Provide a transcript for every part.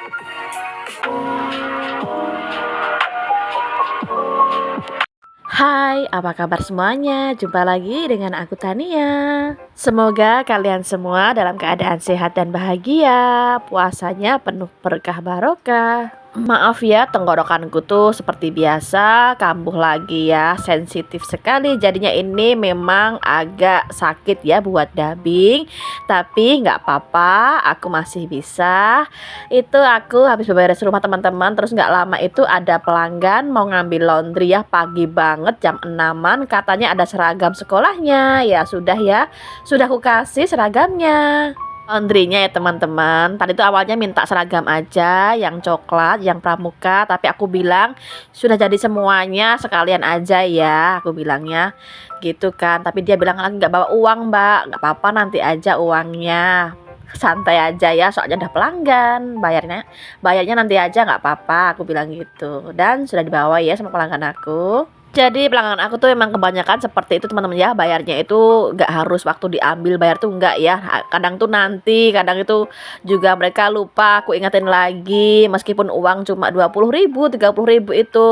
Hai, apa kabar semuanya? Jumpa lagi dengan aku Tania. Semoga kalian semua dalam keadaan sehat dan bahagia. Puasanya penuh berkah barokah. Maaf ya, tenggorokanku tuh seperti biasa kambuh lagi ya, sensitif sekali. Jadinya ini memang agak sakit ya buat dubbing. Tapi nggak apa-apa, aku masih bisa. Itu aku habis beberes rumah teman-teman, terus nggak lama itu ada pelanggan mau ngambil laundry ya, pagi banget jam 6-an, katanya ada seragam sekolahnya. Ya sudah ya, sudah aku kasih seragamnya. Laundrynya ya teman-teman, tadi tuh awalnya minta seragam aja yang coklat, yang pramuka, tapi aku bilang sudah jadi semuanya sekalian aja ya, aku bilangnya gitu kan. Tapi dia bilang lagi nggak bawa uang mbak, nggak apa-apa nanti aja uangnya, santai aja ya soalnya udah pelanggan, bayarnya nanti aja nggak apa-apa, aku bilang gitu. Dan sudah dibawa ya sama pelanggan aku. Jadi pelanggan aku tuh emang kebanyakan seperti itu teman-teman ya, bayarnya itu nggak harus waktu diambil bayar tuh nggak ya, kadang tuh nanti, kadang itu juga mereka lupa, aku ingetin lagi meskipun uang cuma 20.000 30.000 itu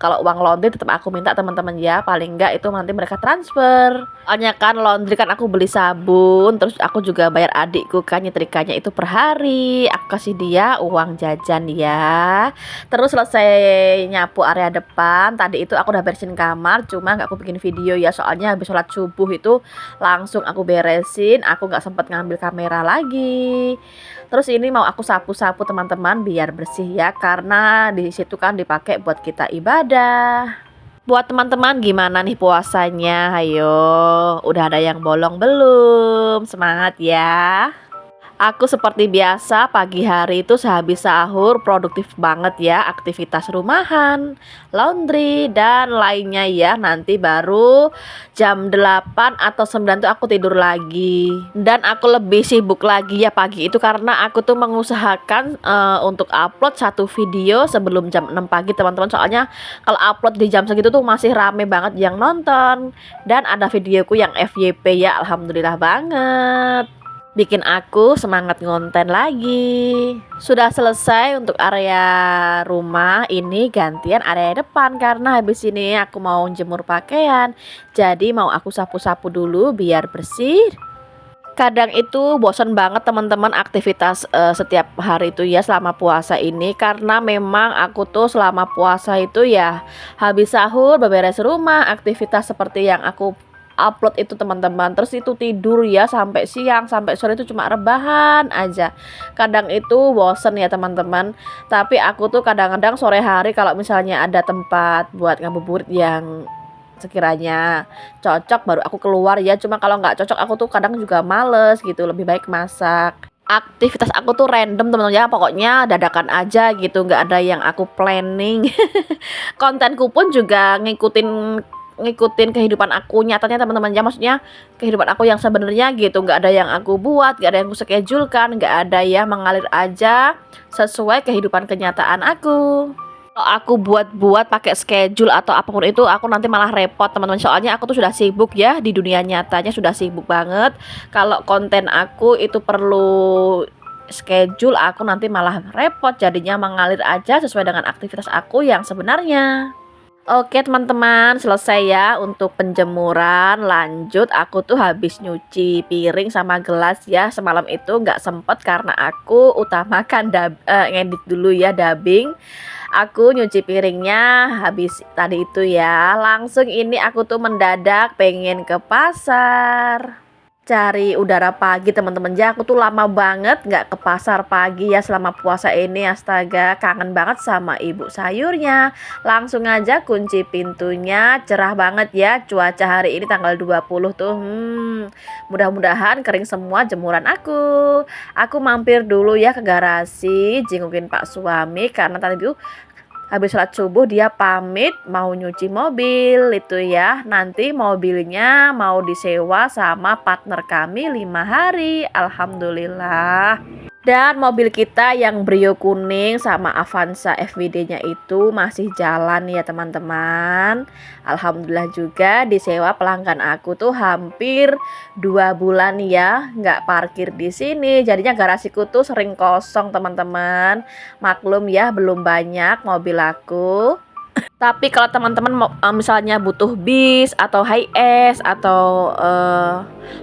kalau uang laundry tetap aku minta teman-teman ya, paling nggak itu nanti mereka transfer. Soalnya kan laundry kan aku beli sabun, terus aku juga bayar adikku kan nyetrikanya itu per hari, aku kasih dia uang jajan ya. Terus selesai nyapu area depan, tadi itu aku udah bersihin kamar, cuma nggak aku bikin video ya, soalnya habis sholat subuh itu langsung aku beresin, aku nggak sempat ngambil kamera lagi. Terus ini mau aku sapu-sapu teman-teman biar bersih ya, karena di situ kan dipakai buat kita ibadah. Buat teman-teman gimana nih puasanya? Ayo, udah ada yang bolong belum? Semangat ya. Aku seperti biasa pagi hari itu sehabis sahur produktif banget ya, aktivitas rumahan, laundry dan lainnya ya. Nanti baru jam 8 atau 9 tuh aku tidur lagi. Dan aku lebih sibuk lagi ya pagi itu karena aku tuh mengusahakan untuk upload satu video sebelum jam 6 pagi teman-teman. Soalnya kalau upload di jam segitu tuh masih rame banget yang nonton. Dan ada videoku yang FYP ya, alhamdulillah banget, bikin aku semangat ngonten lagi. Sudah selesai untuk area rumah, ini gantian area depan karena habis ini aku mau jemur pakaian. Jadi mau aku sapu-sapu dulu biar bersih. Kadang itu bosan banget teman-teman aktivitas setiap hari itu ya selama puasa ini, karena memang aku tuh selama puasa itu ya habis sahur beberes rumah, aktivitas seperti yang aku upload itu teman-teman, terus itu tidur ya sampai siang sampai sore itu cuma rebahan aja. Kadang itu bosen ya teman-teman, tapi aku tuh kadang-kadang sore hari kalau misalnya ada tempat buat ngabuburit yang sekiranya cocok baru aku keluar ya, cuma kalau nggak cocok aku tuh kadang juga males gitu, lebih baik masak. Aktivitas aku tuh random teman-teman ya, pokoknya dadakan aja gitu, nggak ada yang aku planning. Kontenku pun juga ngikutin kehidupan aku nyatanya teman-teman ya, maksudnya kehidupan aku yang sebenarnya gitu, nggak ada yang aku buat, nggak ada yang aku schedulekan, nggak ada ya, mengalir aja sesuai kehidupan kenyataan aku. Kalau aku buat-buat pakai schedule atau apapun itu aku nanti malah repot teman-teman, soalnya aku tuh sudah sibuk ya, di dunia nyatanya sudah sibuk banget. Kalau konten aku itu perlu schedule, aku nanti malah repot, jadinya mengalir aja sesuai dengan aktivitas aku yang sebenarnya. Oke teman-teman, selesai ya untuk penjemuran. Lanjut, aku tuh habis nyuci piring sama gelas ya. Semalam itu nggak sempet karena aku utamakan ngedit dulu ya, dubbing. Aku nyuci piringnya habis tadi itu ya. Langsung ini aku tuh mendadak pengen ke pasar cari udara pagi teman-teman ya. Aku tuh lama banget nggak ke pasar pagi ya selama puasa ini, astaga kangen banget sama ibu sayurnya. Langsung aja kunci pintunya, cerah banget ya cuaca hari ini tanggal 20 tuh. Mudah-mudahan kering semua jemuran aku mampir dulu ya ke garasi jengukin pak suami, karena tadi tuh habis sholat subuh dia pamit mau nyuci mobil itu ya. Nanti mobilnya mau disewa sama partner kami 5 hari. Alhamdulillah. Dan mobil kita yang Brio kuning sama Avanza FWD-nya itu masih jalan ya teman-teman. Alhamdulillah juga disewa pelanggan aku tuh hampir 2 bulan ya nggak parkir di sini. Jadinya garasiku tuh sering kosong teman-teman. Maklum ya belum banyak mobil aku. Tapi kalau teman-teman misalnya butuh bis atau HiAce atau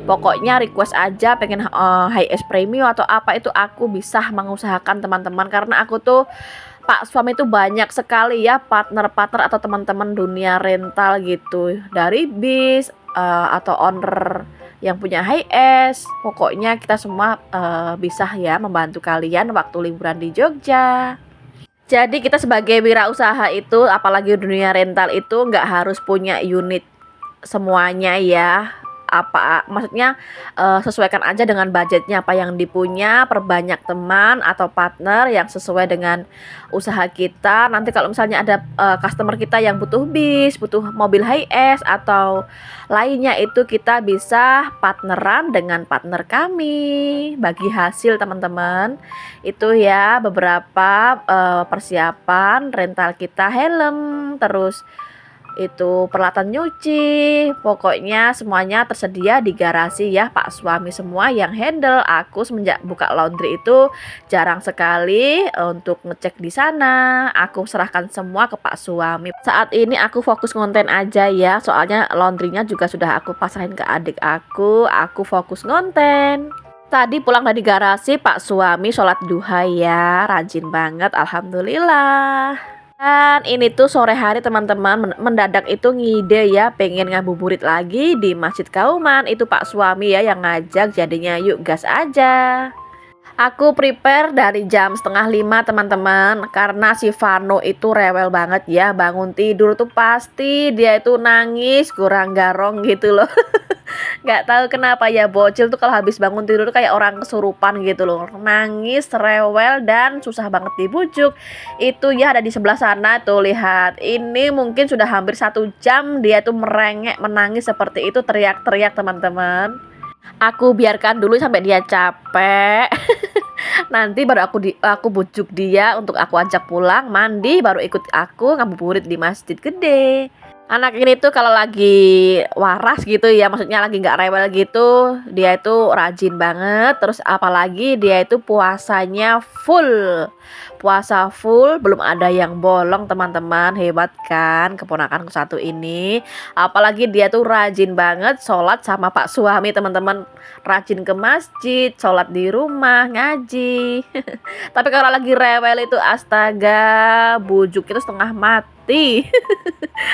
pokoknya request aja pengen HiAce premium atau apa itu aku bisa mengusahakan teman-teman karena aku tuh Pak suami itu banyak sekali ya partner-partner atau teman-teman dunia rental gitu dari bis atau owner yang punya HiAce. Pokoknya kita semua bisa ya membantu kalian waktu liburan di Jogja. Jadi kita sebagai wirausaha itu apalagi dunia rental itu nggak harus punya unit semuanya ya. Apa maksudnya sesuaikan aja dengan budgetnya apa yang dipunya, perbanyak teman atau partner yang sesuai dengan usaha kita. Nanti kalau misalnya ada customer kita yang butuh bis, butuh mobil HiAce atau lainnya itu kita bisa partneran dengan partner kami. Bagi hasil teman-teman. Itu ya beberapa persiapan rental kita helm, terus itu peralatan nyuci, pokoknya semuanya tersedia di garasi ya Pak suami semua yang handle. Aku semenjak buka laundry itu jarang sekali untuk ngecek di sana. Aku serahkan semua ke Pak suami. Saat ini aku fokus konten aja ya, soalnya laundrynya juga sudah aku pasrahin ke adik aku fokus konten. Tadi pulang dari garasi Pak suami sholat duha ya, rajin banget alhamdulillah. Dan ini tuh sore hari teman-teman mendadak itu ngide ya pengen ngabuburit lagi di Masjid Kauman. Itu Pak suami ya yang ngajak, jadinya yuk gas aja. Aku prepare dari jam 4:30 teman-teman karena si Vano itu rewel banget ya, bangun tidur tuh pasti dia itu nangis kurang garong gitu loh. Nggak tahu kenapa ya bocil tuh kalau habis bangun tidur tuh kayak orang kesurupan gitu loh, nangis rewel dan susah banget dibujuk. Itu ya ada di sebelah sana tuh, lihat ini mungkin sudah hampir 1 jam dia tuh merengek menangis seperti itu, teriak-teriak teman-teman. Aku biarkan dulu sampai dia capek. Nanti baru aku bujuk dia untuk aku ajak pulang mandi, baru ikut aku ngabuburit di masjid gede. Anak ini tuh kalau lagi waras gitu ya, maksudnya lagi nggak rewel gitu, dia itu rajin banget. Terus apalagi dia itu puasanya full, puasa full, belum ada yang bolong teman-teman. Hebat kan keponakanku satu ini. Apalagi dia tuh rajin banget sholat sama Pak suami teman-teman, rajin ke masjid, sholat di rumah, ngaji. Tapi kalau lagi rewel itu astaga, bujuk itu setengah mati.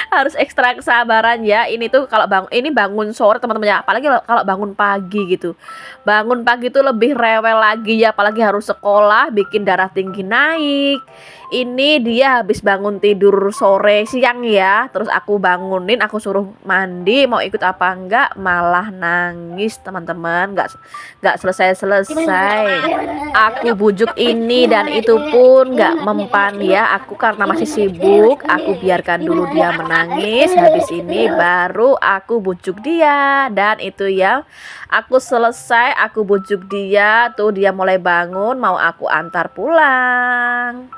Harus ekstra kesabaran ya. Ini tuh kalau bangun sore teman-teman ya, apalagi kalau bangun pagi gitu. Bangun pagi tuh lebih rewel lagi ya, apalagi harus sekolah, bikin darah tinggi naik. Ini dia habis bangun tidur sore siang ya, terus aku bangunin, aku suruh mandi, mau ikut apa enggak, malah nangis teman-teman, nggak selesai-selesai. Aku bujuk ini dan itu pun nggak mempan ya. Aku karena masih sibuk, aku biarkan dulu dia menangis. Habis ini baru aku bujuk dia. Dan itu ya, aku selesai, aku bujuk dia. Tuh dia mulai bangun, mau aku antar pulang.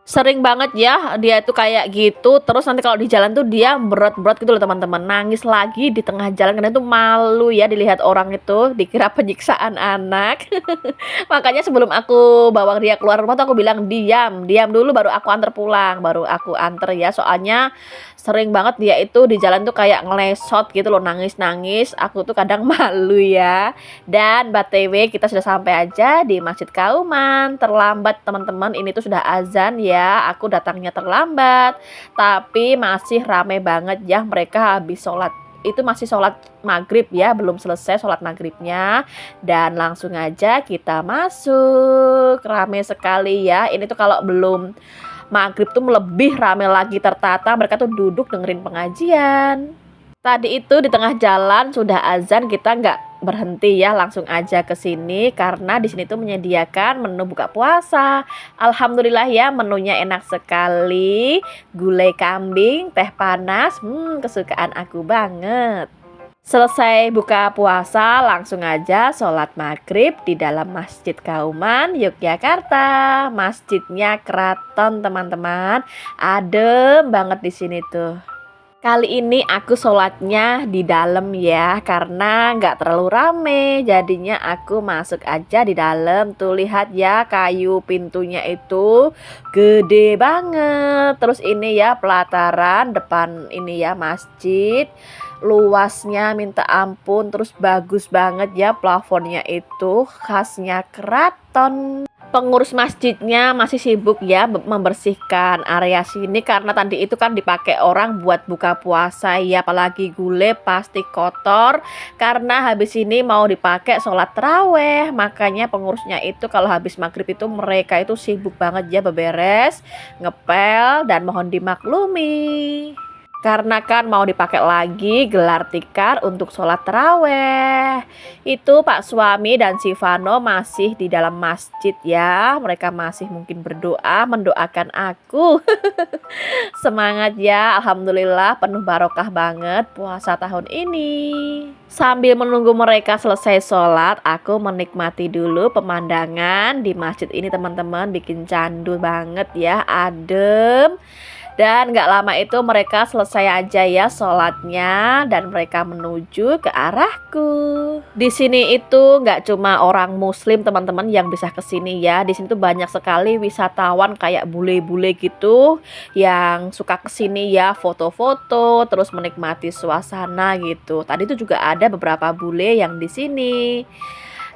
Sering banget ya dia itu kayak gitu. Terus nanti kalau di jalan tuh dia berat-berat gitu loh teman-teman, nangis lagi di tengah jalan karena itu malu ya dilihat orang, itu dikira penyiksaan anak. Makanya sebelum aku bawa dia keluar rumah tuh aku bilang diam dulu, baru aku antar pulang, baru aku antar ya. Soalnya sering banget dia itu di jalan tuh kayak ngelesot gitu loh, nangis-nangis. Aku tuh kadang malu ya. Dan BTW kita sudah sampai aja di Masjid Kauman. Terlambat teman-teman, ini tuh sudah azan ya. Aku datangnya terlambat, tapi masih rame banget ya. Mereka habis sholat, itu masih sholat maghrib ya, belum selesai sholat maghribnya. Dan langsung aja kita masuk, rame sekali ya. Ini tuh kalau belum maghrib tuh lebih rame lagi, tertata, mereka tuh duduk dengerin pengajian. Tadi itu di tengah jalan sudah azan, kita nggak berhenti ya, langsung aja ke sini karena di sini tuh menyediakan menu buka puasa. Alhamdulillah ya, menunya enak sekali. Gulai kambing, teh panas, kesukaan aku banget. Selesai buka puasa, langsung aja sholat maghrib di dalam Masjid Kauman, Yogyakarta. Masjidnya keraton, teman-teman. Adem banget di sini tuh. Kali ini aku sholatnya di dalam ya, karena nggak terlalu rame. Jadinya aku masuk aja di dalam. Tuh lihat ya, kayu pintunya itu gede banget. Terus ini ya pelataran depan ini ya masjid. Luasnya minta ampun, terus bagus banget ya plafonnya itu khasnya keraton. Pengurus masjidnya masih sibuk ya membersihkan area sini karena tadi itu kan dipakai orang buat buka puasa ya, apalagi gulai pasti kotor karena habis ini mau dipakai sholat taraweh. Makanya pengurusnya itu kalau habis maghrib itu mereka itu sibuk banget ya beberes, ngepel, dan mohon dimaklumi. Karena kan mau dipakai lagi gelar tikar untuk sholat taraweh. Itu Pak suami dan si Vano masih di dalam masjid ya. Mereka masih mungkin berdoa, mendoakan aku. Semangat ya, alhamdulillah penuh barokah banget puasa tahun ini. Sambil menunggu mereka selesai sholat, aku menikmati dulu pemandangan di masjid ini teman-teman. Bikin candu banget ya, adem. Dan gak lama itu mereka selesai aja ya sholatnya dan mereka menuju ke arahku. Di sini itu gak cuma orang muslim teman-teman yang bisa kesini ya. Di sini tuh banyak sekali wisatawan kayak bule-bule gitu yang suka kesini ya, foto-foto terus menikmati suasana gitu. Tadi tuh juga ada beberapa bule yang di sini.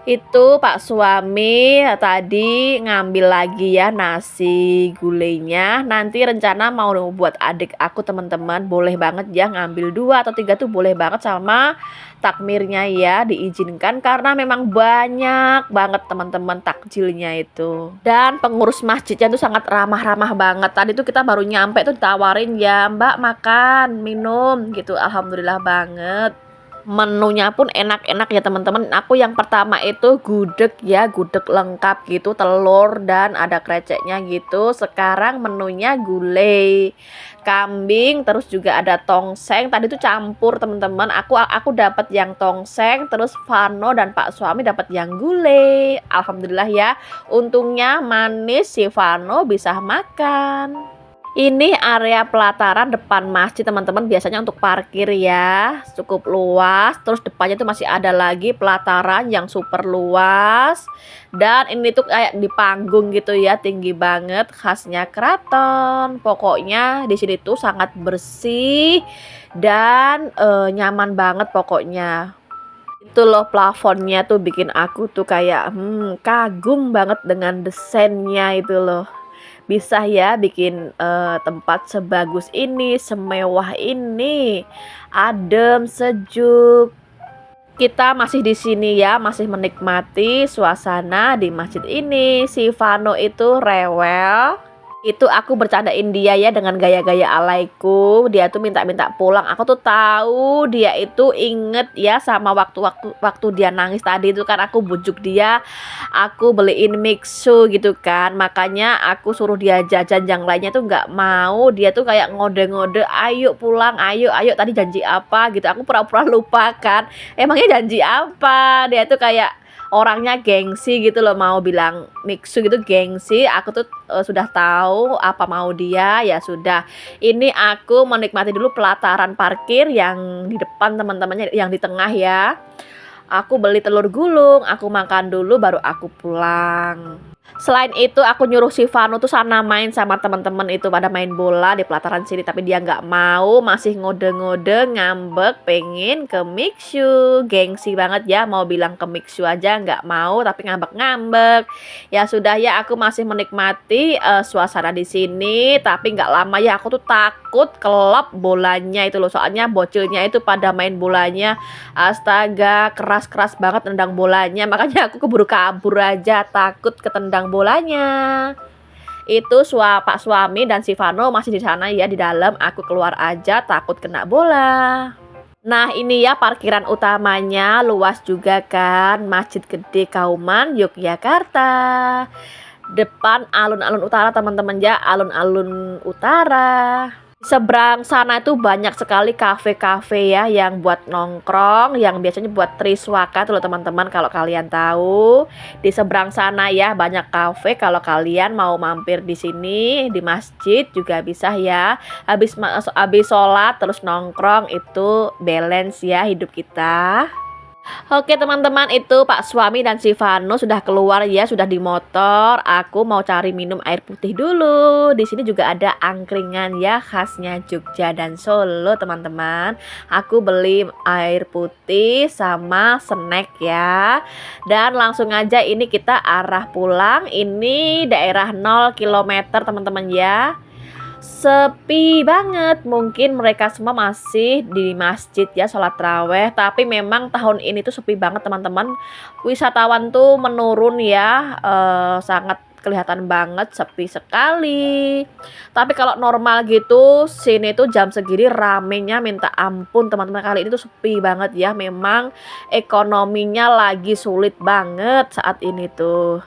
Itu Pak suami tadi ngambil lagi ya nasi gulainya. Nanti rencana mau buat adik aku teman-teman. Boleh banget ya ngambil 2 atau 3 tuh boleh banget sama takmirnya ya, diizinkan karena memang banyak banget teman-teman takjilnya itu. Dan pengurus masjidnya tuh sangat ramah-ramah banget. Tadi tuh kita baru nyampe tuh ditawarin ya, Mbak makan, minum gitu. Alhamdulillah banget. Menunya pun enak-enak ya teman-teman. Aku yang pertama itu gudeg ya, gudeg lengkap gitu, telur dan ada kreceknya gitu. Sekarang menunya gulai kambing, terus juga ada tongseng. Tadi tuh campur teman-teman. Aku dapat yang tongseng, terus Vano dan Pak suami dapat yang gulai. Alhamdulillah ya. Untungnya manis si Vano bisa makan. Ini area pelataran depan masjid teman-teman, biasanya untuk parkir ya, cukup luas. Terus depannya tuh masih ada lagi pelataran yang super luas. Dan ini tuh kayak di panggung gitu ya, tinggi banget, khasnya keraton. Pokoknya di sini tuh sangat bersih dan nyaman banget pokoknya. Itu loh plafonnya tuh bikin aku tuh kayak kagum banget dengan desainnya itu loh. Bisa ya bikin tempat sebagus ini, semewah ini, adem, sejuk. Kita masih di sini ya, masih menikmati suasana di masjid ini. Si Vano itu rewel. Itu aku bercandain dia ya dengan gaya-gaya alaiku. Dia tuh minta-minta pulang. Aku tuh tahu dia itu inget ya sama waktu dia nangis tadi itu kan aku bujuk dia. Aku beliin mixu gitu kan. Makanya aku suruh dia jajan yang lainnya tuh nggak mau. Dia tuh kayak ngode-ngode, "Ayo pulang, ayo, ayo." Tadi janji apa gitu. Aku pura-pura lupa kan. Emangnya janji apa? Dia tuh kayak orangnya gengsi gitu loh, mau bilang mixu gitu gengsi. Aku tuh sudah tahu apa mau dia, ya sudah. Ini aku menikmati dulu pelataran parkir yang di depan teman-temannya, yang di tengah ya. Aku beli telur gulung, aku makan dulu baru aku pulang. Selain itu aku nyuruh si Vano tuh sana main sama teman-teman itu, pada main bola di pelataran sini, tapi dia nggak mau, masih ngode-ngode, ngambek, pengen ke mixu. Gengsi banget ya, mau bilang ke mixu aja nggak mau, tapi ngambek-ngambek. Ya sudah ya, aku masih menikmati suasana di sini, tapi nggak lama ya, aku tuh takut kelop bolanya itu loh, soalnya bocilnya itu pada main bolanya. Astaga, keras-keras banget nendang bolanya, makanya aku keburu kabur aja, takut ketendang bolanya. Itu Pak suami dan si Vano masih di sana ya, di dalam. Aku keluar aja takut kena bola. Nah ini ya parkiran utamanya, luas juga kan, Masjid Gede Kauman, Yogyakarta. Depan alun-alun utara teman-teman ya, alun-alun utara. Seberang sana itu banyak sekali kafe-kafe ya yang buat nongkrong, yang biasanya buat triswaka tuh loh teman-teman kalau kalian tahu. Di seberang sana ya banyak kafe kalau kalian mau mampir di sini di masjid juga bisa ya. Habis sholat terus nongkrong itu balance ya hidup kita. Oke teman-teman, itu Pak suami dan si Vano sudah keluar ya, sudah di motor. Aku mau cari minum air putih dulu. Di sini juga ada angkringan ya, khasnya Jogja dan Solo teman-teman. Aku beli air putih sama snack ya. Dan langsung aja ini kita arah pulang. Ini daerah 0 km teman-teman ya. Sepi banget, mungkin mereka semua masih di masjid ya sholat raweh, tapi memang tahun ini tuh sepi banget teman-teman. Wisatawan tuh menurun ya, sangat kelihatan banget sepi sekali. Tapi kalau normal gitu sini tuh jam segini ramenya minta ampun teman-teman. Kali ini tuh sepi banget ya, memang ekonominya lagi sulit banget saat ini tuh.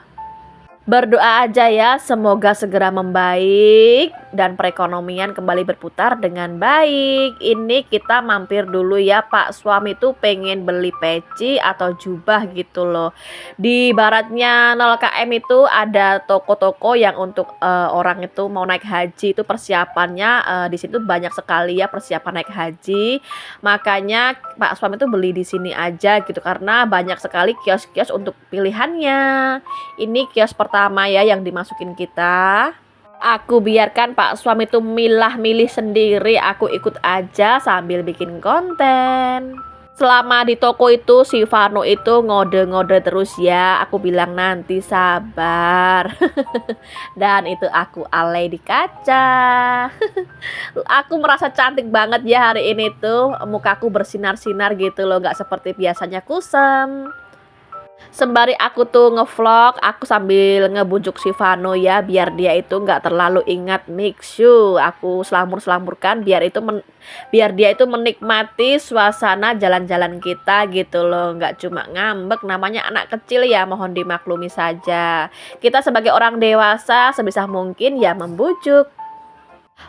Berdoa aja ya, semoga segera membaik dan perekonomian kembali berputar dengan baik. Ini kita mampir dulu ya, Pak suami tuh pengen beli peci atau jubah gitu loh. Di baratnya 0 km itu ada toko-toko yang untuk orang itu mau naik haji itu persiapannya, di situ banyak sekali ya persiapan naik haji. Makanya Pak suami tuh beli di sini aja gitu karena banyak sekali kios-kios untuk pilihannya. Ini kios pertama ya yang dimasukin kita. Aku biarkan Pak suami tuh milah-milih sendiri, aku ikut aja sambil bikin konten. Selama di toko itu si Vano itu ngode-ngode terus ya. Aku bilang nanti sabar. Dan itu aku alay di kaca. Aku merasa cantik banget ya hari ini tuh. Mukaku bersinar-sinar gitu loh, gak seperti biasanya kusam. Sembari aku tuh ngevlog, aku sambil ngebujuk si Vano ya, biar dia itu nggak terlalu ingat Mixu. Aku selamur-selamurkan biar dia itu menikmati suasana jalan-jalan kita gitu loh, nggak cuma ngambek. Namanya anak kecil ya, mohon dimaklumi saja. Kita sebagai orang dewasa sebisa mungkin ya membujuk.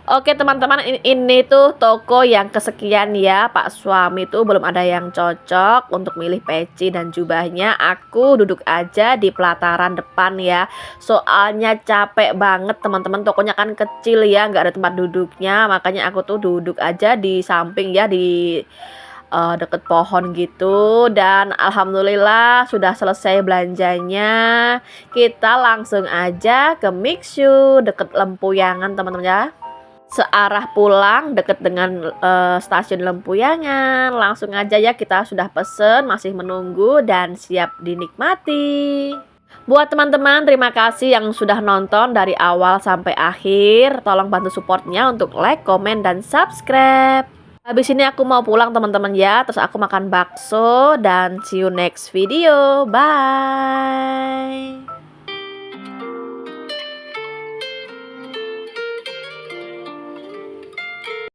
Oke teman-teman, ini tuh toko yang kesekian ya. Pak suami tuh belum ada yang cocok untuk milih peci dan jubahnya. Aku duduk aja di pelataran depan ya. Soalnya capek banget teman-teman, tokonya kan kecil ya, nggak ada tempat duduknya. Makanya aku tuh duduk aja di samping ya, di deket pohon gitu. Dan alhamdulillah sudah selesai belanjanya. Kita langsung aja ke Mixu deket Lempuyangan teman-teman ya. Searah pulang deket dengan stasiun Lempuyangan. Langsung aja ya, kita sudah pesen, masih menunggu dan siap dinikmati. Buat teman-teman, terima kasih yang sudah nonton dari awal sampai akhir. Tolong bantu supportnya untuk like, komen, dan subscribe. Habis ini aku mau pulang teman-teman ya. Terus aku makan bakso dan see you next video. Bye.